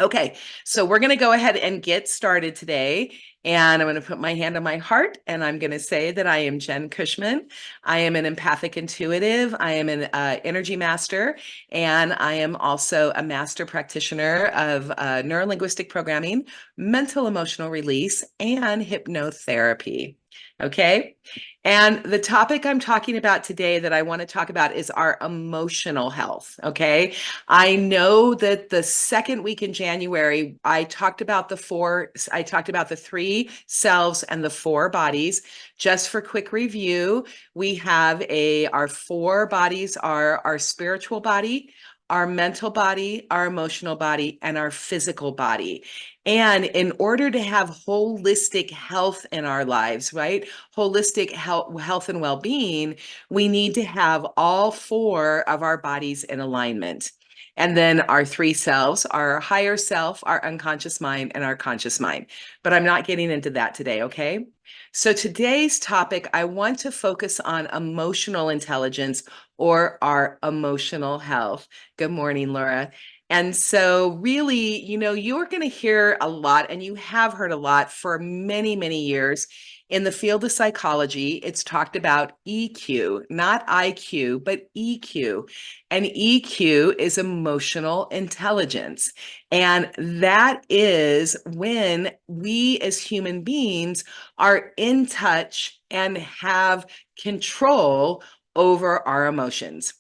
Okay, so we're going to go ahead and get started today. And I'm going to put my hand on my heart and I'm going to say that I am Jen Cushman. I am an empathic intuitive. I am an energy master, and I am also a master practitioner of neurolinguistic programming, mental emotional release, and hypnotherapy. Okay. And the topic I'm talking about today that I want to talk about is our emotional health. Okay. I know that the second week in January, I talked about the three selves and the four bodies. Just for quick review, we have our four bodies are our spiritual body, our mental body, our emotional body, and our physical body. And in order to have holistic health in our lives, right? Holistic health and well-being, we need to have all four of our bodies in alignment. And then our three selves, our higher self, our unconscious mind, and our conscious mind. But I'm not getting into that today, okay? So today's topic, I want to focus on emotional intelligence or our emotional health. Good morning, Laura. And so really, you're going to hear a lot, and you have heard a lot for many, many years. In the field of psychology, it's talked about EQ, not IQ, but EQ. And EQ is emotional intelligence. And that is when we as human beings are in touch and have control over our emotions.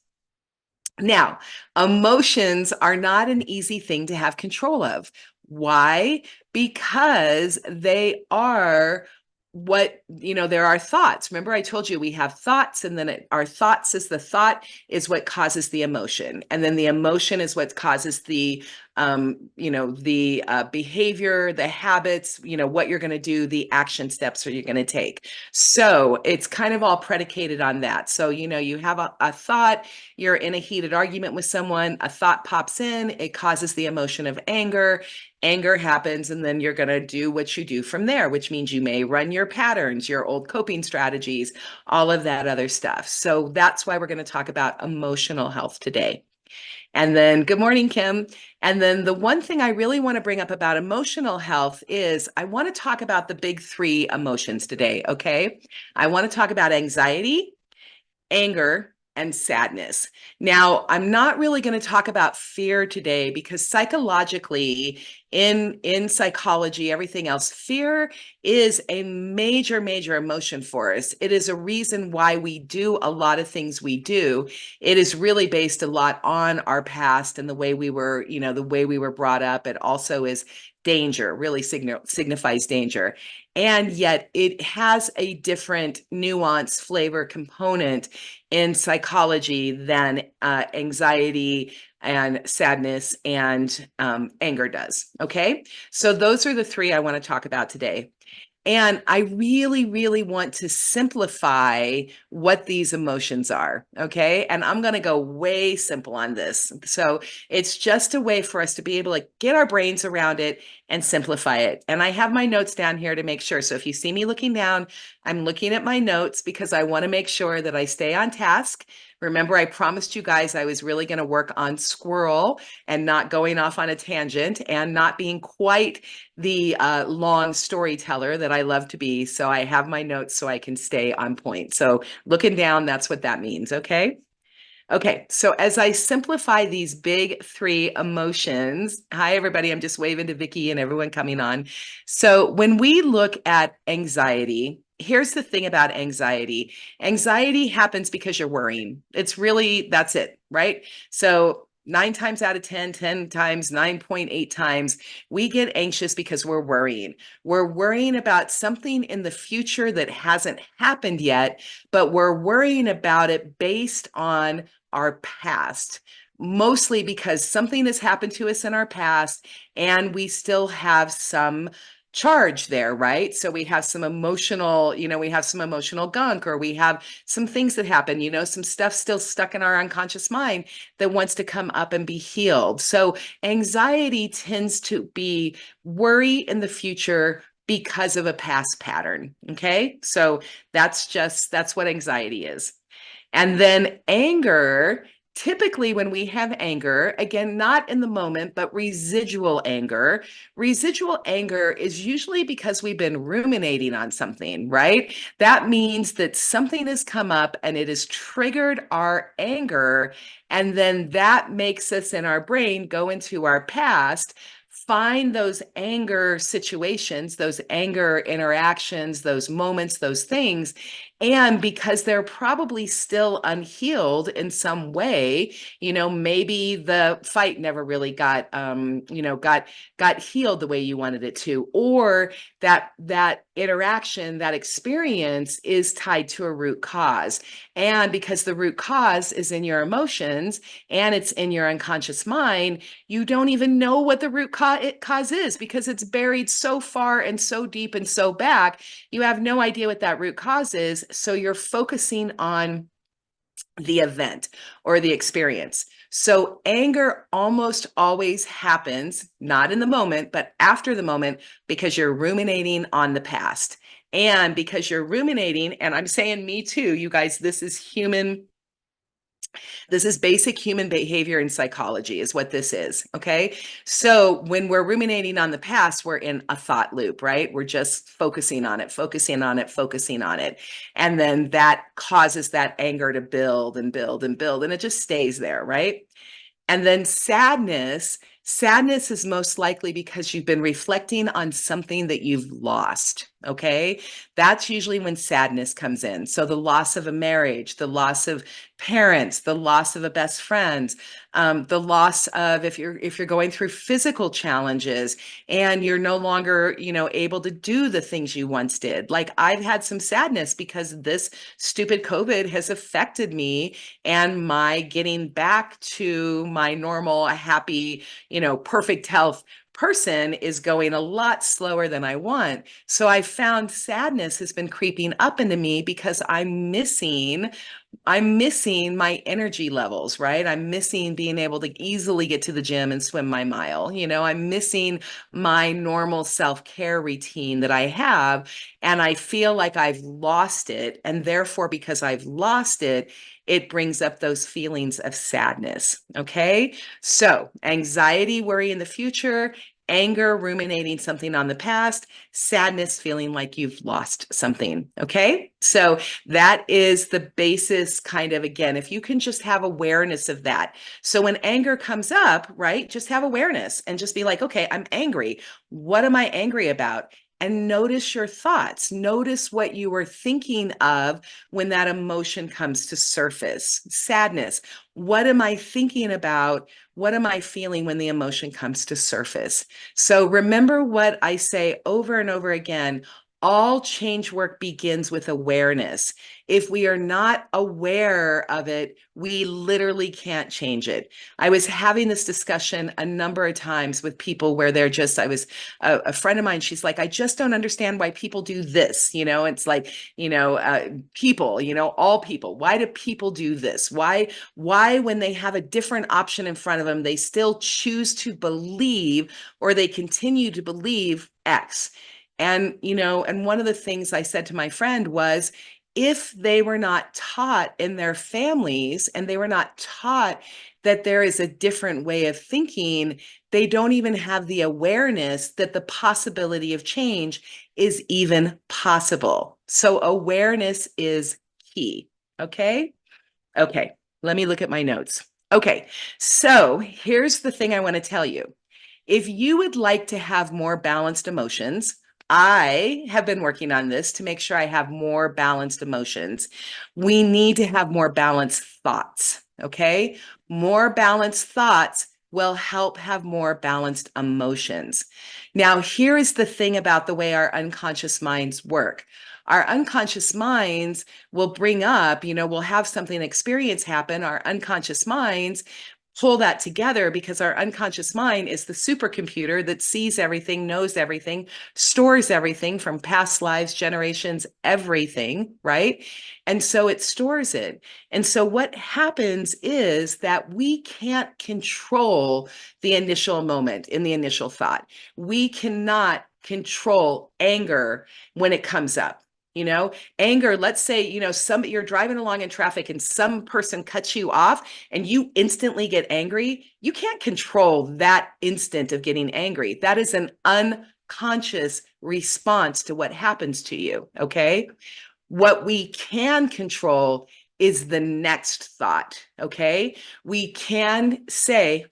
Now, emotions are not an easy thing to have control of. Why? Because they are there are thoughts. Remember, I told you we have thoughts, and then our thoughts is the thought is what causes the emotion. And then the emotion is what causes the behavior, the habits, what you're going to do, the action steps that you're going to take. So it's kind of all predicated on that. So, you have a thought, you're in a heated argument with someone, a thought pops in, it causes the emotion of anger. Anger happens, and then you're going to do what you do from there, which means you may run your patterns, your old coping strategies, all of that other stuff. So that's why we're going to talk about emotional health today. And then, good morning, Kim. And then the one thing I really want to bring up about emotional health is I want to talk about the big three emotions today, okay? I want to talk about anxiety, anger, and sadness. Now, I'm not really going to talk about fear today because psychologically, in psychology, everything else, fear is a major, major emotion for us. It is a reason why we do a lot of things we do. It is really based a lot on our past and the way we were, the way we were brought up. It also is danger, really signifies danger. And yet it has a different nuance, flavor component in psychology than anxiety and sadness and anger does. Okay. So those are the three I want to talk about today. And I really, really want to simplify what these emotions are. Okay. And I'm going to go way simple on this. So it's just a way for us to be able to get our brains around it and simplify it. And I have my notes down here to make sure. So if you see me looking down, I'm looking at my notes because I want to make sure that I stay on task. Remember, I promised you guys I was really going to work on squirrel and not going off on a tangent and not being quite the long storyteller that I love to be. So I have my notes so I can stay on point. So looking down, that's what that means. Okay. Okay, so as I simplify these big three emotions, hi everybody, I'm just waving to Vicky and everyone coming on. So when we look at anxiety, here's the thing about anxiety. Anxiety happens because you're worrying. That's it, right? So 9 times out of 10, 10 times, 9.8 times, we get anxious because we're worrying. We're worrying about something in the future that hasn't happened yet, but we're worrying about it based on our past, mostly because something has happened to us in our past and we still have some charge there, right? So we have some emotional, we have some emotional gunk, or we have some things that happen, some stuff still stuck in our unconscious mind that wants to come up and be healed. So anxiety tends to be worry in the future because of a past pattern. Okay. So that's what anxiety is. And then anger Typically, when we have anger, again, not in the moment, but residual anger is usually because we've been ruminating on something, right? That means that something has come up and it has triggered our anger. And then that makes us in our brain go into our past, find those anger situations, those anger interactions, those moments, those things. And because they're probably still unhealed in some way, maybe the fight never really got healed the way you wanted it to, or that interaction, that experience is tied to a root cause. And because the root cause is in your emotions and it's in your unconscious mind, you don't even know what the root cause is because it's buried so far and so deep and so back. You have no idea what that root cause is. So you're focusing on the event or the experience. So anger almost always happens, not in the moment, but after the moment, because you're ruminating on the past. And because you're ruminating, and I'm saying me too, you guys, this is basic human behavior and psychology is what this is. Okay. So when we're ruminating on the past, we're in a thought loop, right? We're just focusing on it, focusing on it, focusing on it. And then that causes that anger to build and build and build. And it just stays there, right? And then sadness is most likely because you've been reflecting on something that you've lost. Okay. That's usually when sadness comes in. So the loss of a marriage, the loss of parents, the loss of a best friend, the loss of if you're going through physical challenges and you're no longer, able to do the things you once did. Like I've had some sadness because this stupid COVID has affected me and my getting back to my normal, happy, perfect health person is going a lot slower than I want. So I found sadness has been creeping up into me because I'm missing my energy levels, right? I'm missing being able to easily get to the gym and swim my mile. I'm missing my normal self-care routine that I have, and I feel like I've lost it. And therefore, because I've lost it, it brings up those feelings of sadness. Okay. So anxiety, worry in the future, anger, ruminating something on the past, sadness, feeling like you've lost something. Okay. So that is the basis, kind of, again, if you can just have awareness of that. So when anger comes up, right, just have awareness and just be like, okay, I'm angry. What am I angry about? And notice your thoughts. Notice what you were thinking of when that emotion comes to surface. Sadness. What am I thinking about? What am I feeling when the emotion comes to surface? So remember what I say over and over again. All change work begins with awareness. If we are not aware of it, we literally can't change it. I was having this discussion a number of times with people where a friend of mine, she's like, I just don't understand why people do this. It's like, people, all people. Why do people do this? Why, when they have a different option in front of them, they still choose to believe or they continue to believe X? And one of the things I said to my friend was, if they were not taught in their families and they were not taught that there is a different way of thinking, they don't even have the awareness that the possibility of change is even possible. So awareness is key. Okay. Okay. Let me look at my notes. Okay. So here's the thing I want to tell you. If you would like to have more balanced emotions, I have been working on this to make sure I have more balanced emotions. We need to have more balanced thoughts, okay? More balanced thoughts will help have more balanced emotions. Now, here is the thing about the way our unconscious minds work. Our unconscious minds will bring up, we'll have something experience happen. Our unconscious minds pull that together because our unconscious mind is the supercomputer that sees everything, knows everything, stores everything from past lives, generations, everything, right? And so it stores it. And so what happens is that we can't control the initial moment in the initial thought. We cannot control anger when it comes up. You know, anger, let's say, you're driving along in traffic and some person cuts you off and you instantly get angry. You can't control that instant of getting angry. That is an unconscious response to what happens to you. Okay. What we can control is the next thought. Okay. We can say,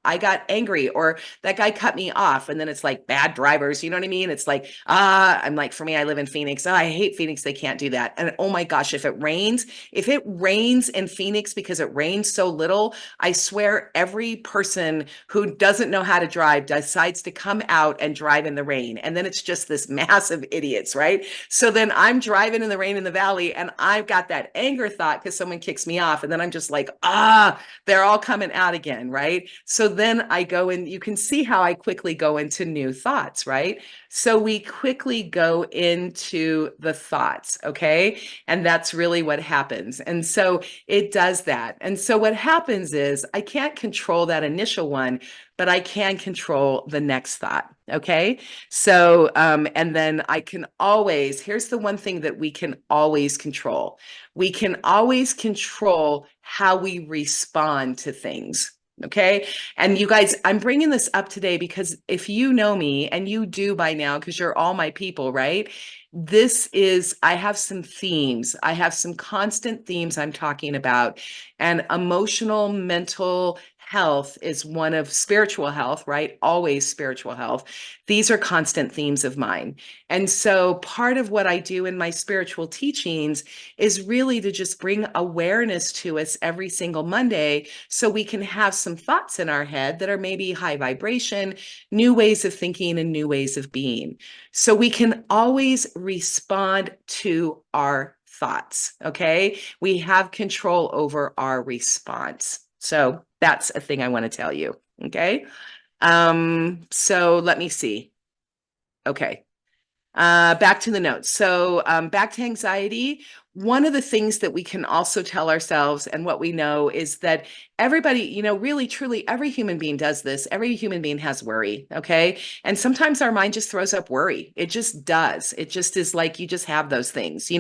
I got angry, or that guy cut me off. And then it's like bad drivers. You know what I mean? It's like, I'm like, for me, I live in Phoenix. Oh, I hate Phoenix. They can't do that. And oh my gosh, if it rains in Phoenix because it rains so little, I swear every person who doesn't know how to drive decides to come out and drive in the rain. And then it's just this mass of idiots, right? So then I'm driving in the rain in the valley and I've got that anger thought because someone kicks me off. And then I'm just like, they're all coming out again, right? So then I go and you can see how I quickly go into new thoughts, right? So we quickly go into the thoughts, okay? And that's really what happens. And so it does that. And so what happens is I can't control that initial one, but I can control the next thought, okay? So, and then I can always, here's the one thing that we can always control. We can always control how we respond to things. Okay. And you guys, I'm bringing this up today because if you know me, and you do by now, because you're all my people, right? I have some themes. I have some constant themes I'm talking about. And emotional, mental health is one of spiritual health, right? Always spiritual health. These are constant themes of mine. And so part of what I do in my spiritual teachings is really to just bring awareness to us every single Monday so we can have some thoughts in our head that are maybe high vibration, new ways of thinking, and new ways of being. So we can always respond to our thoughts, okay? We have control over our response. So that's a thing I want to tell you, okay? So let me see. Okay. Back to the notes. So back to anxiety. One of the things that we can also tell ourselves and what we know is that everybody, really, truly, every human being does this. Every human being has worry. Okay. And sometimes our mind just throws up worry. It just does. It just is like you just have those things,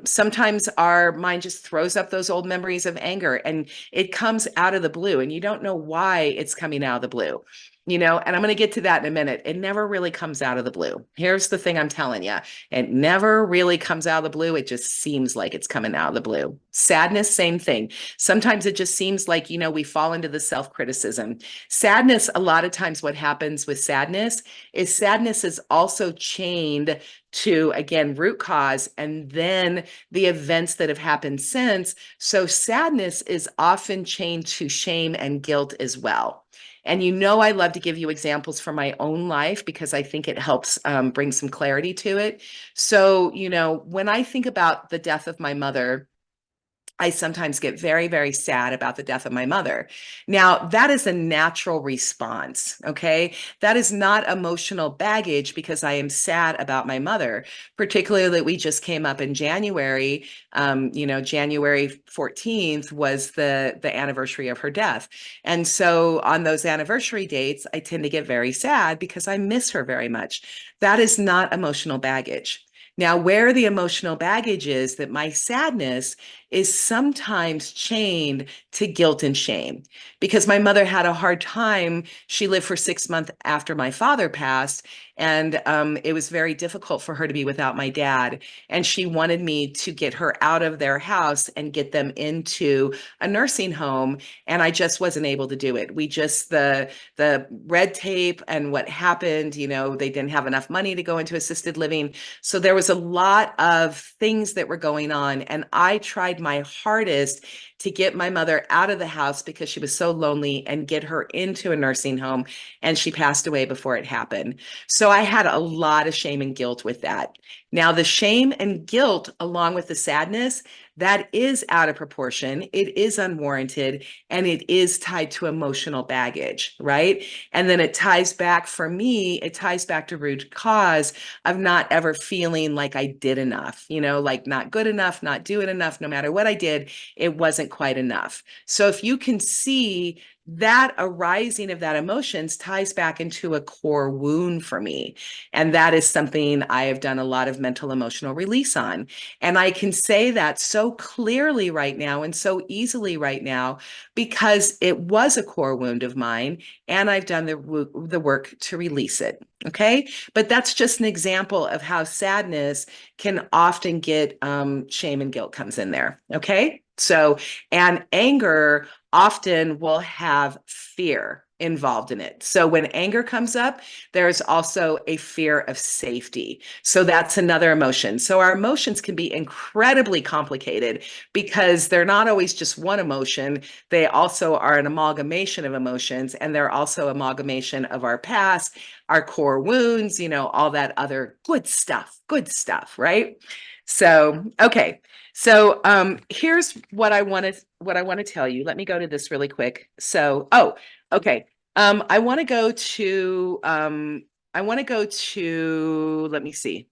Sometimes our mind just throws up those old memories of anger and it comes out of the blue and you don't know why it's coming out of the blue. And I'm going to get to that in a minute. It never really comes out of the blue. Here's the thing I'm telling you. It never really comes out of the blue. It just seems like it's coming out of the blue. Sadness, same thing. Sometimes it just seems like, we fall into the self-criticism. Sadness, a lot of times what happens with sadness is also chained to, again, root cause and then the events that have happened since. So sadness is often chained to shame and guilt as well. And I love to give you examples from my own life because I think it helps bring some clarity to it. So, when I think about the death of my mother, I sometimes get very, very sad about the death of my mother. Now, that is a natural response, okay? That is not emotional baggage because I am sad about my mother, particularly that we just came up in January. January 14th was the anniversary of her death. And so on those anniversary dates, I tend to get very sad because I miss her very much. That is not emotional baggage. Now, where the emotional baggage is that my sadness is sometimes chained to guilt and shame because my mother had a hard time. She lived for 6 months after my father passed, and it was very difficult for her to be without my dad. And she wanted me to get her out of their house and get them into a nursing home. And I just wasn't able to do it. The red tape and what happened, they didn't have enough money to go into assisted living. So there was a lot of things that were going on. And I tried my hardest to get my mother out of the house because she was so lonely and get her into a nursing home. And she passed away before it happened. So I had a lot of shame and guilt with that. Now, the shame and guilt, along with the sadness, that is out of proportion. It is unwarranted, and it is tied to emotional baggage, right? And then it ties back, for me, it ties back to root cause of not ever feeling like I did enough, like not good enough, not doing enough. No matter what I did, it wasn't quite enough. So if you can see that arising of that emotions ties back into a core wound for me. And that is something I have done a lot of mental emotional release on. And I can say that so clearly right now and so easily right now because it was a core wound of mine and I've done the work to release it. Okay. But that's just an example of how sadness can often get shame and guilt comes in there. Okay. So, and anger often will have fear involved in it. So when anger comes up, there's also a fear of safety. So that's another emotion. So our emotions can be incredibly complicated because they're not always just one emotion. They also are an amalgamation of emotions, and they're also amalgamation of our past, our core wounds, all that other good stuff, right? So, okay. So here's what I want to tell you. Let me go to this really quick. So, okay. I want to go to let me see.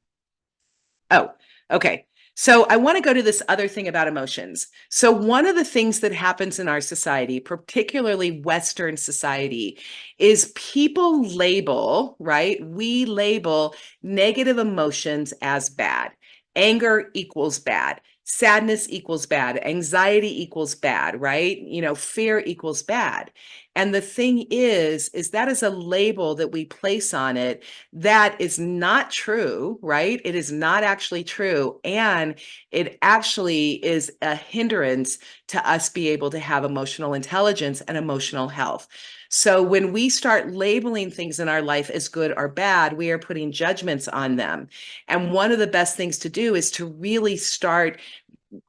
Oh, okay. So I want to go to this other thing about emotions. So one of the things that happens in our society, particularly Western society, is people label, right? We label negative emotions as bad. Anger equals bad. Sadness equals bad. Anxiety equals bad, right? Fear equals bad. And the thing is that is a label that we place on it that is not true, right? It is not actually true. And it actually is a hindrance to us be able to have emotional intelligence and emotional health. So when we start labeling things in our life as good or bad, we are putting judgments on them. And one of the best things to do is to really start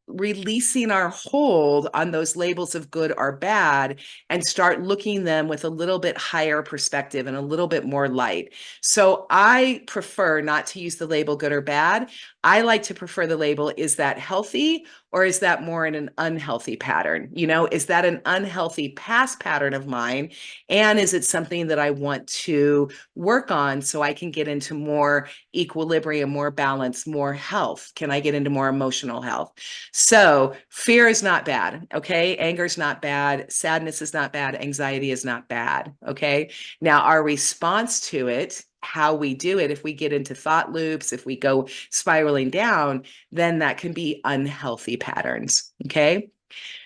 releasing our hold on those labels of good or bad and start looking them with a little bit higher perspective and a little bit more light. So I prefer not to use the label good or bad. I like to prefer the label, is that healthy or is that more in an unhealthy pattern? Is that an unhealthy past pattern of mine? And is it something that I want to work on so I can get into more equilibrium, more balance, more health? Can I get into more emotional health? So fear is not bad. Okay. Anger is not bad. Sadness is not bad. Anxiety is not bad. Okay. Now, our response to it, how we do it, if we get into thought loops, if we go spiraling down, then that can be unhealthy patterns. Okay.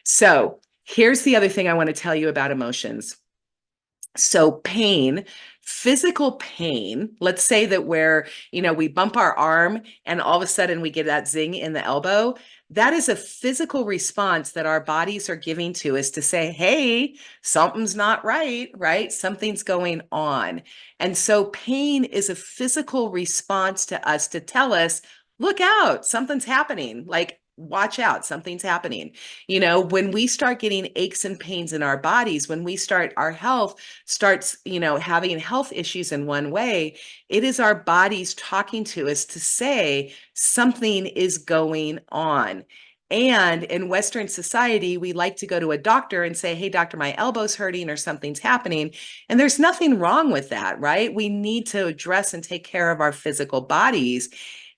So here's the other thing I want to tell you about emotions. So pain, physical pain, let's say that we bump our arm and all of a sudden we get that zing in the elbow. That is a physical response that our bodies are giving to us to say, hey, something's not right, right? Something's going on. And so pain is a physical response to us to tell us, look out, something's happening. Like, watch out, something's happening. When we start getting aches and pains in our bodies, when our health starts, having health issues in one way, it is our bodies talking to us to say something is going on. And in Western society, we like to go to a doctor and say, hey, doctor, my elbow's hurting or something's happening. And there's nothing wrong with that, right? We need to address and take care of our physical bodies.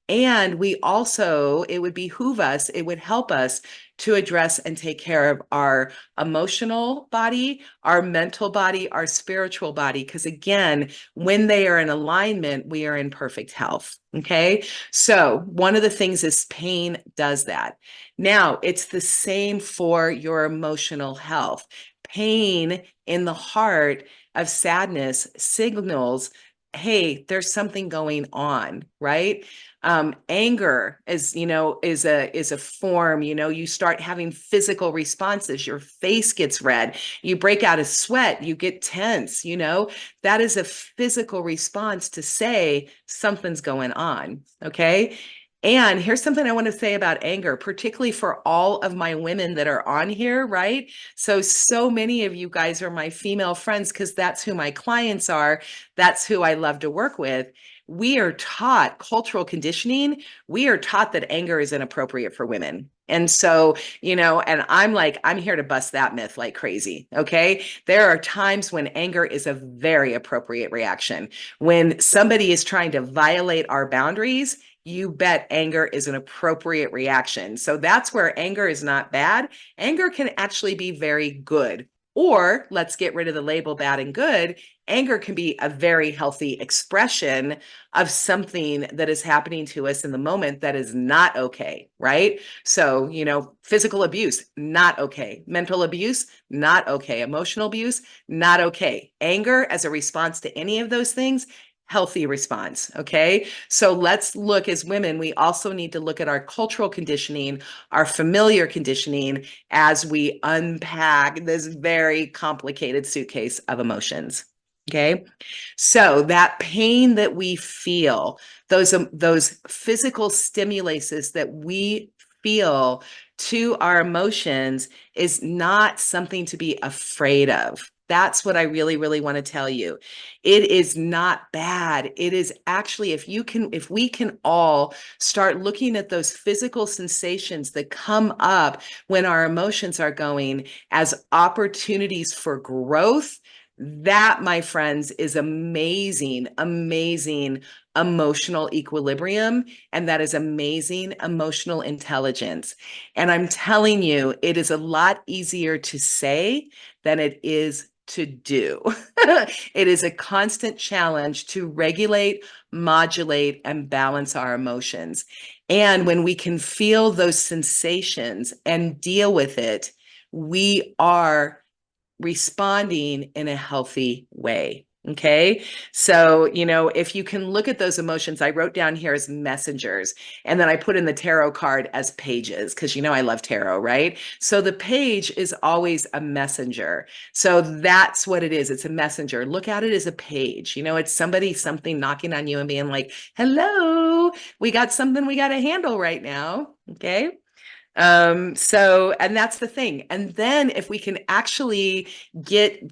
And it would behoove us, it would help us to address and take care of our emotional body, our mental body, our spiritual body. Because again, when they are in alignment, we are in perfect health. Okay. So one of the things is pain does that. Now, it's the same for your emotional health. Pain in the heart of sadness signals, hey, there's something going on, right? Anger is a form. You start having physical responses. Your face gets red. You break out a sweat. You get tense. That is a physical response to say something's going on. Okay. And here's something I want to say about anger, particularly for all of my women that are on here, right? So many of you guys are my female friends because that's who my clients are. That's who I love to work with. We are taught cultural conditioning. We are taught that anger is inappropriate for women. And so, and I'm here to bust that myth like crazy. Okay. There are times when anger is a very appropriate reaction. When somebody is trying to violate our boundaries, you bet anger is an appropriate reaction. So that's where anger is not bad. Anger can actually be very good Or let's get rid of the label bad and good. Anger can be a very healthy expression of something that is happening to us in the moment that is not okay, right? So, physical abuse, not okay. Mental abuse, not okay. Emotional abuse, not okay. Anger as a response to any of those things, healthy response. Okay. So let's look, as women, we also need to look at our cultural conditioning, our familiar conditioning, as we unpack this very complicated suitcase of emotions. Okay. So that pain that we feel, those physical stimuluses that we feel to our emotions, is not something to be afraid of. That's what I really, really want to tell you. It is not bad. It is actually, if we can all start looking at those physical sensations that come up when our emotions are going as opportunities for growth, that, my friends, is amazing, amazing emotional equilibrium. And that is amazing emotional intelligence. And I'm telling you, it is a lot easier to say than it is to do. It is a constant challenge to regulate, modulate, and balance our emotions. And when we can feel those sensations and deal with it, we are responding in a healthy way. Okay. So, if you can look at those emotions, I wrote down here as messengers, and then I put in the tarot card as pages, because I love tarot, right? So the page is always a messenger. So that's what it is. It's a messenger. Look at it as a page. It's something knocking on you and being like, hello, we got something we got to handle right now. Okay. And that's the thing. And then if we can actually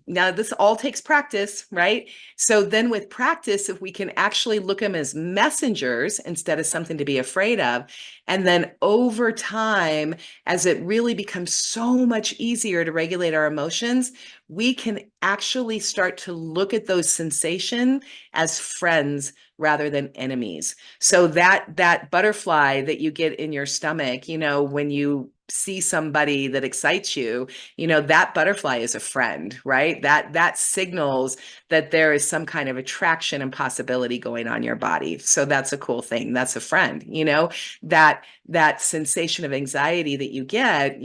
now this all takes practice, right? So then with practice, if we can actually look them as messengers instead of something to be afraid of, and then over time, as it really becomes so much easier to regulate our emotions, we can actually start to look at those sensations as friends rather than enemies. So that butterfly that you get in your stomach, when you see somebody that excites you, that butterfly is a friend, right? That signals that there is some kind of attraction and possibility going on in your body. So that's a cool thing. That's a friend, that sensation of anxiety that you get,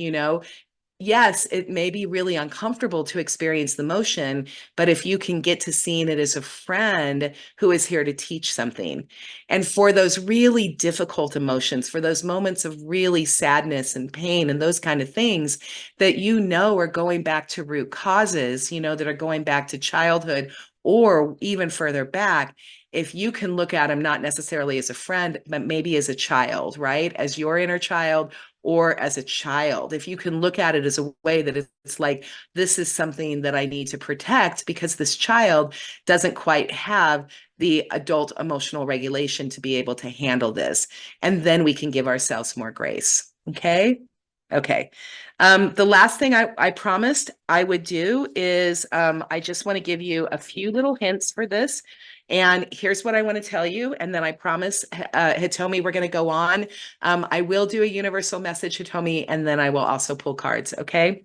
yes, it may be really uncomfortable to experience the motion, but if you can get to seeing it as a friend who is here to teach something. And for those really difficult emotions, for those moments of really sadness and pain and those kind of things that are going back to root causes, that are going back to childhood or even further back, if you can look at them not necessarily as a friend, but maybe as a child, right? As your inner child, or as a child, if you can look at it as a way that it's like, this is something that I need to protect because this child doesn't quite have the adult emotional regulation to be able to handle this. And then we can give ourselves more grace. Okay. Okay. The last thing I promised I would do is I just want to give you a few little hints for this. And here's what I want to tell you. And then I promise, Hitomi, we're going to go on. I will do a universal message, Hitomi, and then I will also pull cards. Okay.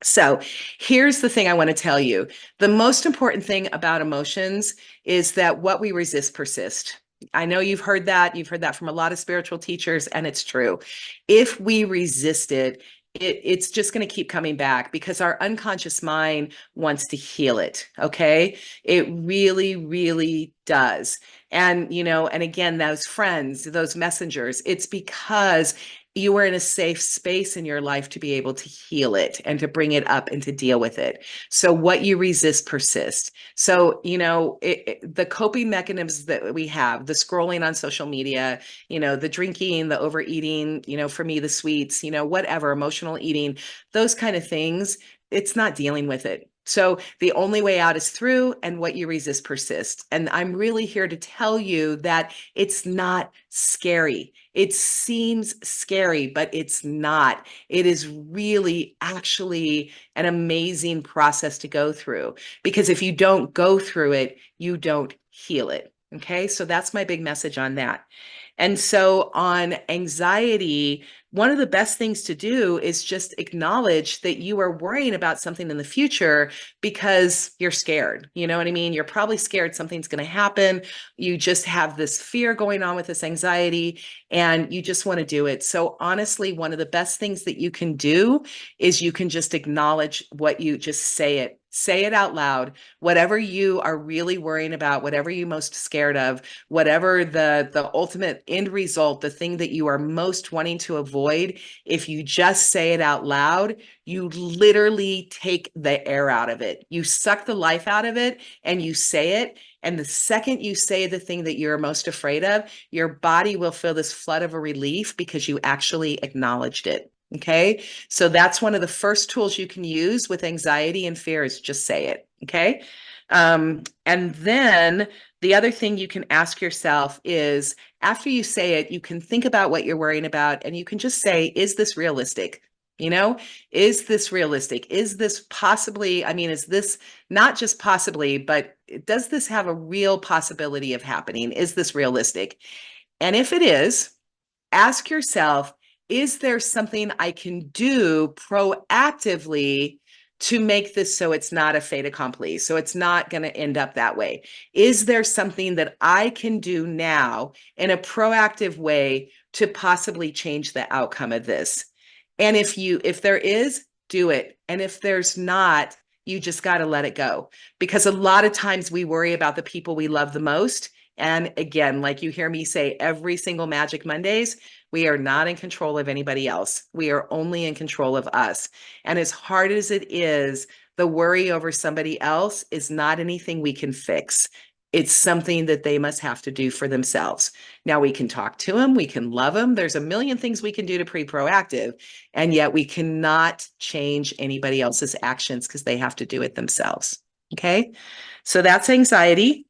So here's the thing I want to tell you. The most important thing about emotions is that what we resist persists. I know you've heard that. You've heard that from a lot of spiritual teachers, and it's true. If we resist it, it's just going to keep coming back because our unconscious mind wants to heal it. Okay. It really, really does. And, and again, those friends, those messengers, it's because you are in a safe space in your life to be able to heal it and to bring it up and to deal with it. So what you resist persists. So, the coping mechanisms that we have, the scrolling on social media, the drinking, the overeating, for me, the sweets, whatever, emotional eating, those kind of things, it's not dealing with it. So the only way out is through, and what you resist persists. And I'm really here to tell you that it's not scary. It seems scary, but it's not. It is really actually an amazing process to go through, because if you don't go through it, you don't heal it. Okay, so that's my big message on that. And so on anxiety, one of the best things to do is just acknowledge that you are worrying about something in the future because you're scared. You know what I mean? You're probably scared something's going to happen. You just have this fear going on with this anxiety and you just want to do it. So honestly, one of the best things that you can do is you can just acknowledge what you just say it. Say it out loud. Whatever you are really worrying about, whatever you're most scared of, whatever the ultimate end result, the thing that you are most wanting to avoid, if you just say it out loud, you literally take the air out of it. You suck the life out of it and you say it. And the second you say the thing that you're most afraid of, your body will feel this flood of a relief because you actually acknowledged it. Okay. So that's one of the first tools you can use with anxiety and fear is just say it. Okay. And then the other thing you can ask yourself is after you say it, you can think about what you're worrying about and you can just say, is this realistic? You know, is this realistic? Is this possibly, I mean, is this not just possibly, but does this have a real possibility of happening? Is this realistic? And if it is, ask yourself, is there something I can do proactively to make this so it's not a fait accompli? So it's not going to end up that way. Is there something that I can do now in a proactive way to possibly change the outcome of this? And if there is, do it. And if there's not, you just got to let it go. Because a lot of times we worry about the people we love the most. And again, like you hear me say every single Magic Mondays, we are not in control of anybody else. We are only in control of us. And as hard as it is, the worry over somebody else is not anything we can fix. It's something that they must have to do for themselves. Now we can talk to them, we can love them. There's a million things we can do to be proactive, and yet we cannot change anybody else's actions because they have to do it themselves. Okay. So that's anxiety.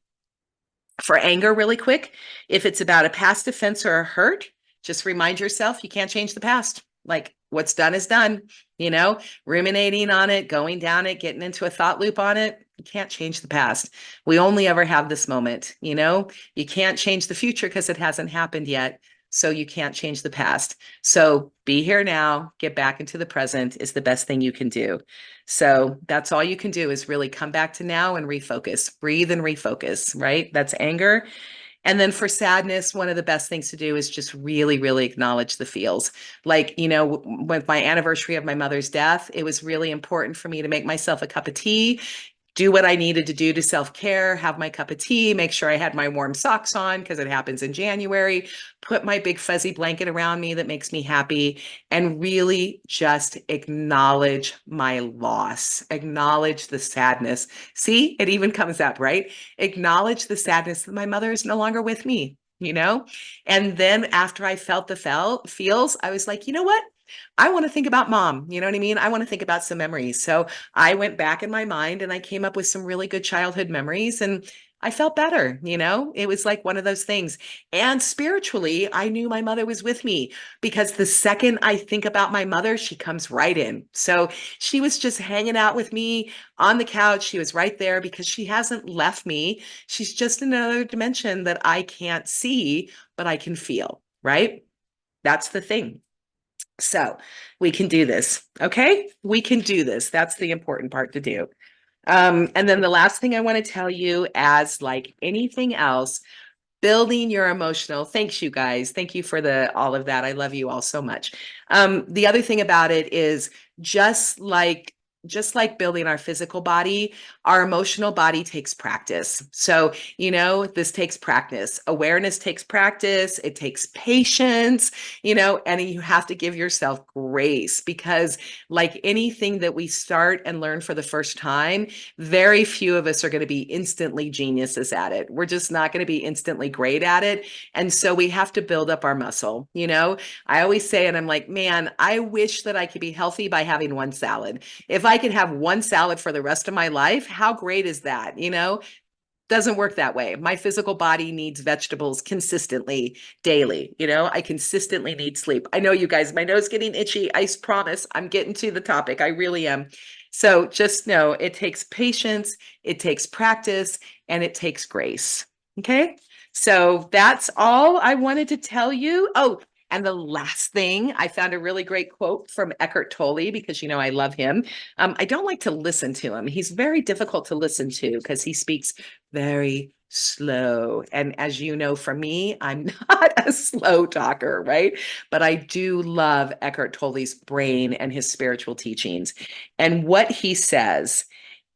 For anger, really quick, if it's about a past offense or a hurt, just remind yourself you can't change the past. Like what's done is done, you know, ruminating on it, going down it, getting into a thought loop on it. You can't change the past. We only ever have this moment, you know, you can't change the future because it hasn't happened yet. So you can't change the past. So be here now, get back into the present is the best thing you can do. So that's all you can do is really come back to now and refocus, breathe and refocus, right? That's anger. And then for sadness, one of the best things to do is just really, really acknowledge the feels. Like, you know, with my anniversary of my mother's death, it was really important for me to make myself a cup of tea, do what I needed to do to self-care, have my cup of tea, make sure I had my warm socks on because it happens in January, put my big fuzzy blanket around me that makes me happy, and really just acknowledge my loss, acknowledge the sadness. See, it even comes up, right? Acknowledge the sadness that my mother is no longer with me, you know? And then after I felt the feels, I was like, you know what? I want to think about mom. You know what I mean? I want to think about some memories. So I went back in my mind and I came up with some really good childhood memories and I felt better. You know, it was like one of those things. And spiritually, I knew my mother was with me because the second I think about my mother, she comes right in. So she was just hanging out with me on the couch. She was right there because she hasn't left me. She's just in another dimension that I can't see, but I can feel, right? That's the thing. So we can do this. Okay. We can do this. That's the important part to do. And then the last thing I want to tell you, as like anything else, building your emotional. Thanks, you guys. Thank you for all of that. I love you all so much. The other thing about it is just like building our physical body, our emotional body takes practice. So, you know, this takes practice. Awareness takes practice. It takes patience, you know, and you have to give yourself grace because, like anything that we start and learn for the first time, very few of us are going to be instantly geniuses at it. We're just not going to be instantly great at it. And so we have to build up our muscle. You know, I always say, and I'm like, man, I wish that I could be healthy by having one salad. If I could have one salad for the rest of my life, how great is that? You know, doesn't work that way. My physical body needs vegetables consistently daily. You know, I consistently need sleep. I know you guys, my nose getting itchy. I promise I'm getting to the topic. I really am. So just know it takes patience, it takes practice, and it takes grace. Okay. So that's all I wanted to tell you. Oh, And the last thing, I found a really great quote from Eckhart Tolle because, I love him. I don't like to listen to him. He's very difficult to listen to because he speaks very slow. And as you know, for me, I'm not a slow talker, right? But I do love Eckhart Tolle's brain and his spiritual teachings. And what he says,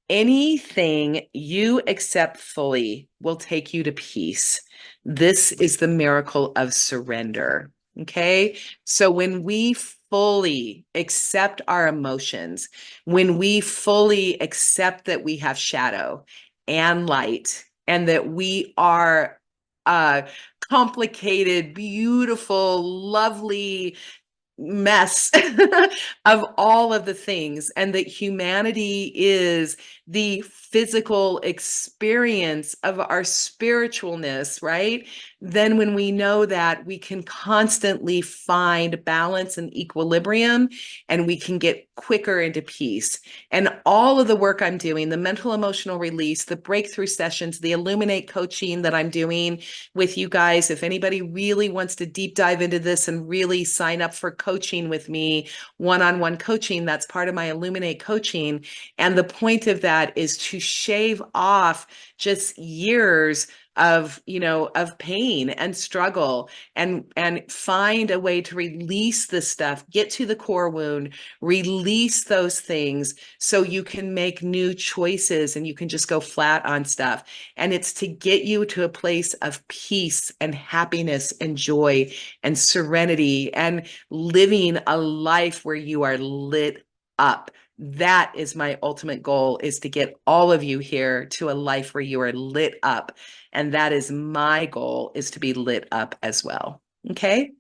anything you accept fully will take you to peace. This is the miracle of surrender. Okay. So when we fully accept our emotions, when we fully accept that we have shadow and light, and that we are complicated, beautiful, lovely, mess of all of the things, and that humanity is the physical experience of our spiritualness, right? Then when we know that, we can constantly find balance and equilibrium, and we can get quicker into peace. And all of the work I'm doing, the mental emotional release, the breakthrough sessions, the Illuminate coaching that I'm doing with you guys, if anybody really wants to deep dive into this and really sign up for coaching with me, one-on-one coaching, that's part of my Illuminate coaching. And the point of that is to shave off just years of pain and struggle, and find a way to release this stuff, get to the core wound, release those things so you can make new choices and you can just go flat on stuff. And it's to get you to a place of peace and happiness and joy and serenity and living a life where you are lit up. That is my ultimate goal, is to get all of you here to a life where you are lit up. And that is my goal, is to be lit up as well. Okay.